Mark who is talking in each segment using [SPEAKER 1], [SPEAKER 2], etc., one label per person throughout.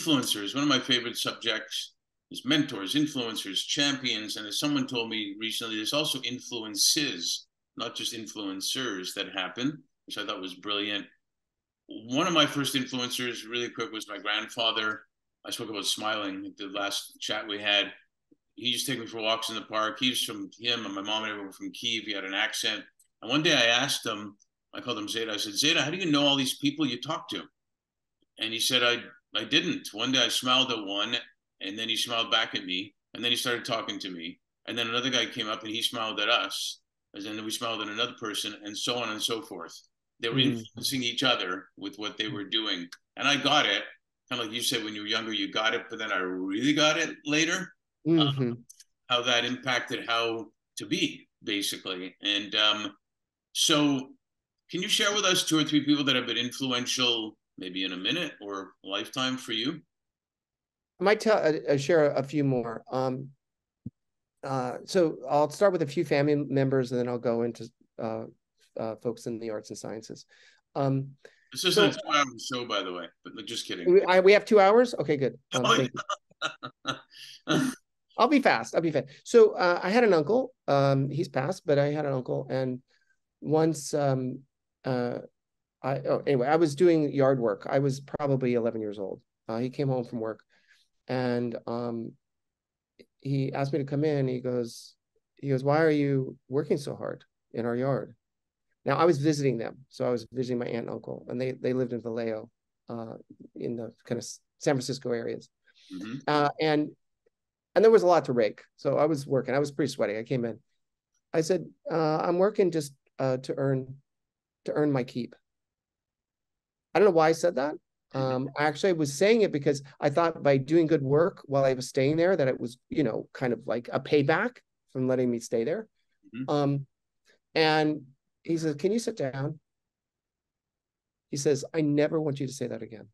[SPEAKER 1] influencers. One of my favorite subjects is mentors, influencers, champions. And as someone told me recently, there's also influences, not just influencers that happen, which I thought was brilliant. One of my first influencers, really quick, was my grandfather. I spoke about smiling at the last chat we had. He used to take me for walks in the park. He's from him and my mom and everyone were from Kiev. He had an accent. And one day I asked him, I called him Zeta. I said, Zeta, how do you know all these people you talk to? And he said, I didn't. One day I smiled at one, and then he smiled back at me, and then he started talking to me. And then another guy came up and he smiled at us. And then we smiled at another person, and so on and so forth. They were influencing each other with what they were doing. And I got it. Kind of like you said, when you were younger, you got it, but then I really got it later. How that impacted how to be, basically. And so can you share with us 2 or 3 people that have been influential, maybe in a minute or a lifetime for you?
[SPEAKER 2] I might share a few more. So I'll start with a few family members, and then I'll go into folks in the arts and sciences.
[SPEAKER 1] This isn't a 2-hour show, by the way, but just kidding.
[SPEAKER 2] We have 2 hours? Okay, good. Thank you. I'll be fast. So I had an uncle. He's passed, but I had an uncle. And once, anyway, I was doing yard work. I was probably 11 years old. He came home from work, and he asked me to come in. He goes, why are you working so hard in our yard? Now, I was visiting them. So I was visiting my aunt and uncle, and they lived in Vallejo, in the kind of San Francisco areas. And there was a lot to rake. So I was working. I was pretty sweaty. I came in. I said, I'm working just to earn my keep. I don't know why I said that. I actually was saying it because I thought by doing good work while I was staying there, that it was, kind of like a payback from letting me stay there. And he says, can you sit down? He says, I never want you to say that again.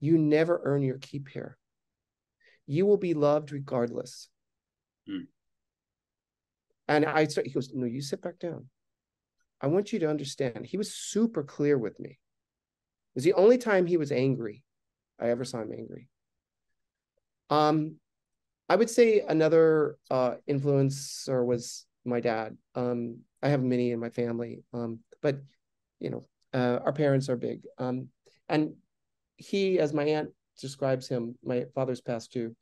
[SPEAKER 2] You never earn your keep here. You will be loved regardless. And he goes, no, you sit back down. I want you to understand. He was super clear with me. It was the only time he was angry. I ever saw him angry. I would say another influencer was my dad. I have many in my family, but our parents are big. And he, as my aunt describes him, my father's passed too,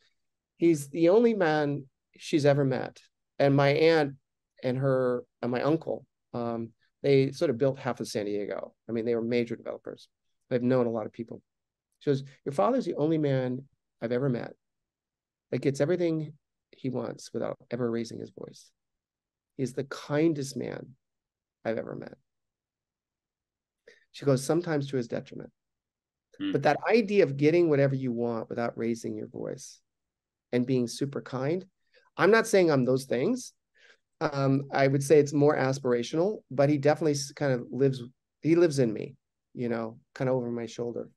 [SPEAKER 2] he's the only man she's ever met. And my aunt and my uncle, they sort of built half of San Diego. I mean, they were major developers. I've known a lot of people. She goes, your father's the only man I've ever met that gets everything he wants without ever raising his voice. He's the kindest man I've ever met. She goes, sometimes to his detriment. But that idea of getting whatever you want without raising your voice and being super kind, I'm not saying I'm those things. I would say it's more aspirational, but he definitely kind of lives in me, kind of over my shoulder.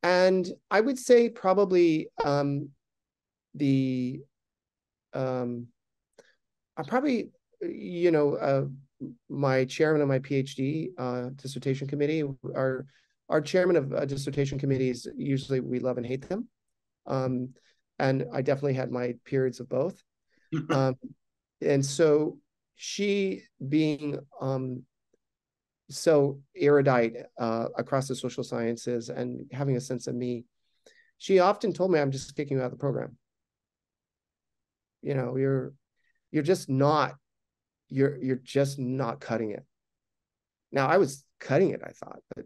[SPEAKER 2] And I would say probably my chairman of my PhD dissertation committee, our chairman of dissertation committees, usually we love and hate them. And I definitely had my periods of both. And so she being so erudite across the social sciences and having a sense of me, she often told me, I'm just kicking you out of the program. You're just not cutting it. Now, I was cutting it, I thought, but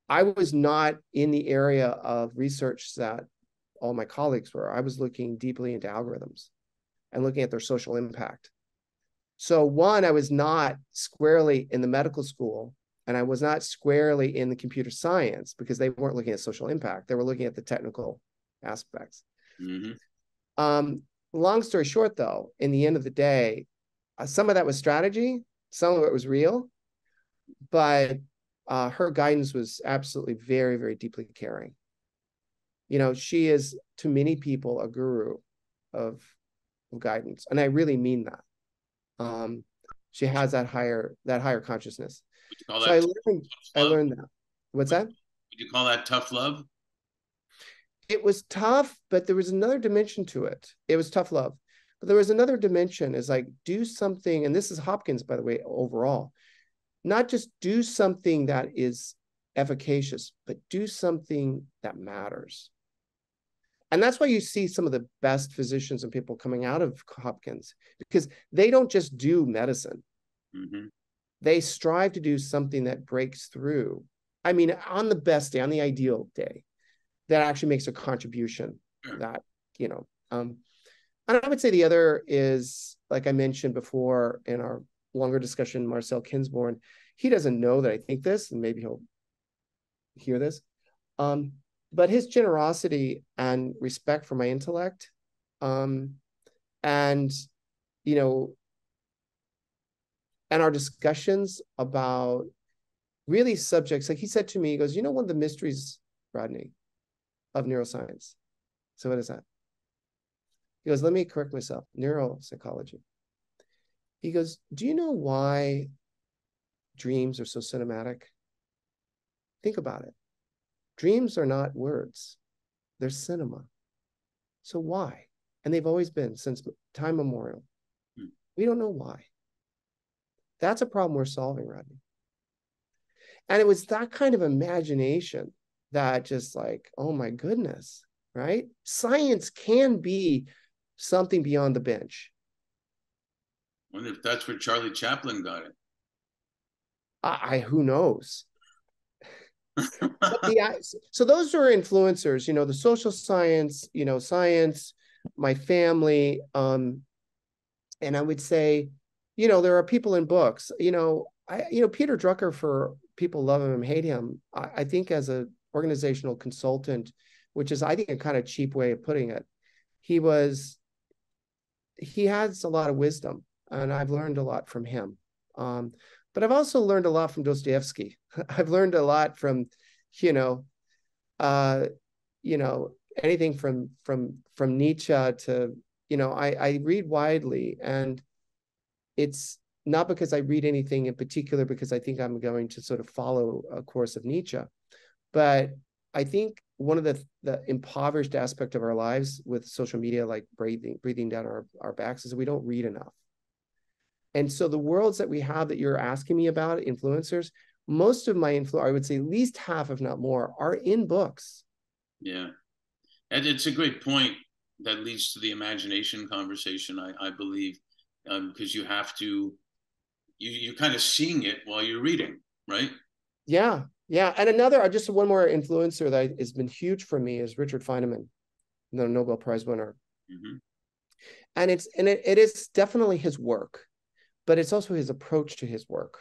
[SPEAKER 2] I was not in the area of research that all my colleagues were. I was looking deeply into algorithms and looking at their social impact. So one, I was not squarely in the medical school, and I was not squarely in the computer science because they weren't looking at social impact. They were looking at the technical aspects. Long story short, though, in the end of the day, some of that was strategy, some of it was real, but her guidance was absolutely very, very deeply caring. She is, to many people, a guru of guidance, and I really mean that. She has that higher consciousness. So I learned that. What's that?
[SPEAKER 1] Would you call that tough love?
[SPEAKER 2] It was tough, but there was another dimension to it. It was tough love, but there was another dimension, is like, do something, and this is Hopkins, by the way, overall, not just do something that is efficacious, but do something that matters. And that's why you see some of the best physicians and people coming out of Hopkins, because they don't just do medicine.
[SPEAKER 1] Mm-hmm.
[SPEAKER 2] They strive to do something that breaks through. I mean, on the best day, on the ideal day, that actually makes a contribution. Sure. That, you know, and I would say the other is, like I mentioned before in our longer discussion, Marcel Kinsborn. He doesn't know that I think this, and maybe he'll hear this. But his generosity and respect for my intellect, and, you know, and our discussions about really subjects, like he said to me, he goes, you know, one of the mysteries, Rodney, of neuroscience. So what is that? He goes, let me correct myself, neuropsychology. He goes, do you know why dreams are so cinematic? Think about it. Dreams are not words, they're cinema. So why? And they've always been since time immemorial. We don't know why. That's a problem we're solving, Rodney. And it was that kind of imagination that just like, oh my goodness, right? Science can be something beyond the bench.
[SPEAKER 1] I wonder if that's where Charlie Chaplin got
[SPEAKER 2] it. Who knows? So those are influencers, you know, the social science, you know, science, my family. And I would say, you know, there are people in books, you know, Peter Drucker, for people love him and hate him. I think as a organizational consultant, which is, I think, a kind of cheap way of putting it, he has a lot of wisdom, and I've learned a lot from him. But I've also learned a lot from Dostoevsky. I've learned a lot from, you know, anything from Nietzsche to, you know, I read widely, and it's not because I read anything in particular because I think I'm going to sort of follow a course of Nietzsche, but I think one of the impoverished aspect of our lives with social media, like breathing down our backs, is we don't read enough. And so the worlds that we have that you're asking me about, influencers, most of my I would say at least half, if not more, are in books.
[SPEAKER 1] Yeah. And it's a great point that leads to the imagination conversation, I believe, because you have to, you're kind of seeing it while you're reading, right?
[SPEAKER 2] Yeah. Yeah. And another, just one more influencer that has been huge for me is Richard Feynman, the Nobel Prize winner.
[SPEAKER 1] Mm-hmm.
[SPEAKER 2] And it is definitely his work, but it's also his approach to his work.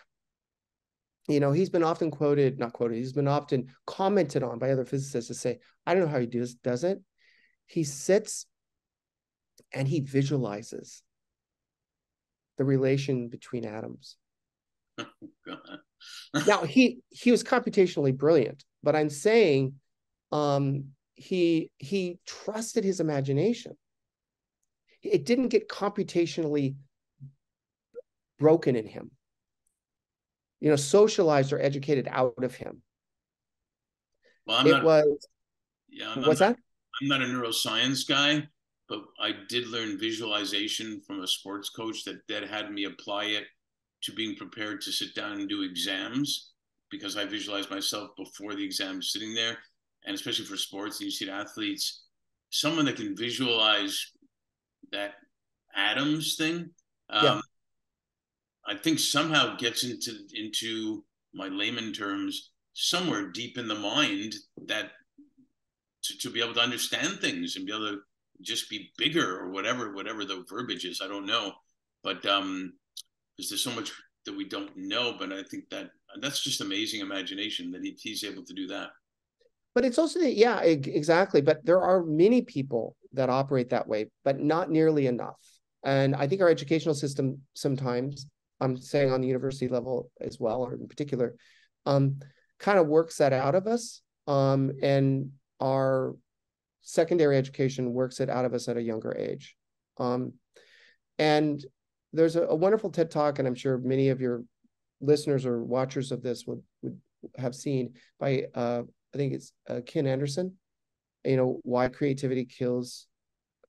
[SPEAKER 2] You know, he's been often he's been often commented on by other physicists to say, I don't know how he does it. He sits and he visualizes the relation between atoms. Now, he was computationally brilliant, but I'm saying he trusted his imagination. It didn't get computationally broken in him, you know, socialized or educated out of him.
[SPEAKER 1] Well,
[SPEAKER 2] what's that?
[SPEAKER 1] I'm not a neuroscience guy, but I did learn visualization from a sports coach that had me apply it to being prepared to sit down and do exams, because I visualize myself before the exam sitting there. And especially for sports, you see athletes, someone that can visualize that atoms thing,
[SPEAKER 2] Yeah.
[SPEAKER 1] I think somehow gets into my layman terms, somewhere deep in the mind, that to be able to understand things and be able to just be bigger, or whatever the verbiage is. I don't know, but because there's so much that we don't know. But I think that's just amazing imagination that he's able to do that.
[SPEAKER 2] But it's also, yeah, exactly. But there are many people that operate that way, but not nearly enough. And I think our educational system sometimes, I'm saying on the university level as well, or in particular, kind of works that out of us. And our secondary education works it out of us at a younger age. And there's a wonderful TED Talk, and I'm sure many of your listeners or watchers of this would have seen, by a I think it's Ken Anderson, why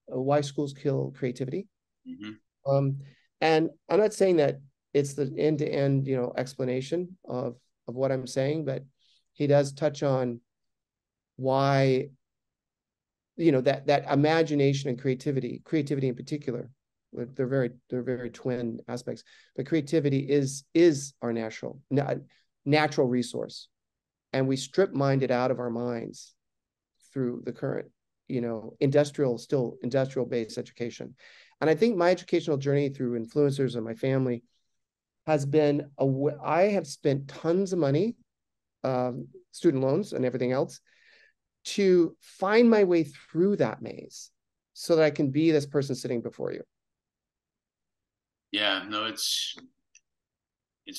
[SPEAKER 2] why schools kill creativity.
[SPEAKER 1] Mm-hmm.
[SPEAKER 2] Um, and I'm not saying that it's the end-to-end, explanation of what I'm saying, but he does touch on why, that imagination and creativity in particular, they're very twin aspects, but creativity is our natural resource, and we strip mined it out of our minds through the current, industrial based education. And I think my educational journey through influencers and my family has been I have spent tons of money, student loans and everything else, to find my way through that maze so that I can be this person sitting before you.
[SPEAKER 1] Yeah, no, it's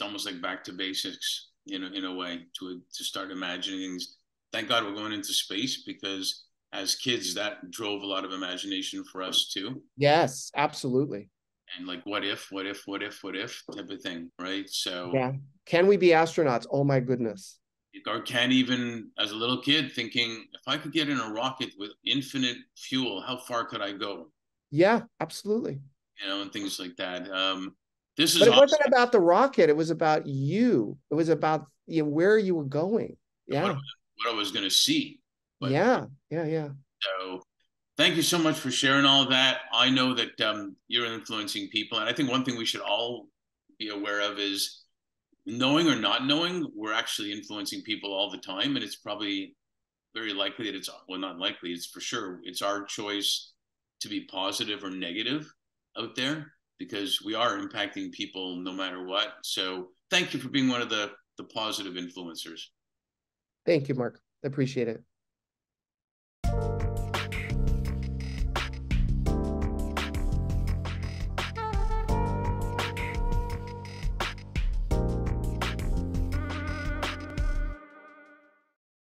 [SPEAKER 1] almost like back to basics, in a way, to start imagining things. Thank God we're going into space, because as kids that drove a lot of imagination for us too.
[SPEAKER 2] Yes, absolutely.
[SPEAKER 1] And like, what if type of thing, right? So,
[SPEAKER 2] Yeah. Can we be astronauts? Oh my goodness.
[SPEAKER 1] or can't even, as a little kid, thinking, if I could get in a rocket with infinite fuel, how far could I go?
[SPEAKER 2] Yeah, absolutely.
[SPEAKER 1] And things like that. This is
[SPEAKER 2] But it
[SPEAKER 1] awesome.
[SPEAKER 2] wasn't about the rocket. It was about you. It was about, where you were going.
[SPEAKER 1] What,
[SPEAKER 2] Yeah.
[SPEAKER 1] what I was going to see. But
[SPEAKER 2] Yeah. Yeah. Yeah.
[SPEAKER 1] so, thank you so much for sharing all of that. I know that you're influencing people. And I think one thing we should all be aware of is, knowing or not knowing, we're actually influencing people all the time. And it's probably very likely that well, not likely, it's for sure, it's our choice to be positive or negative out there, because we are impacting people no matter what. So thank you for being one of the positive influencers.
[SPEAKER 2] Thank you, Mark. I appreciate it.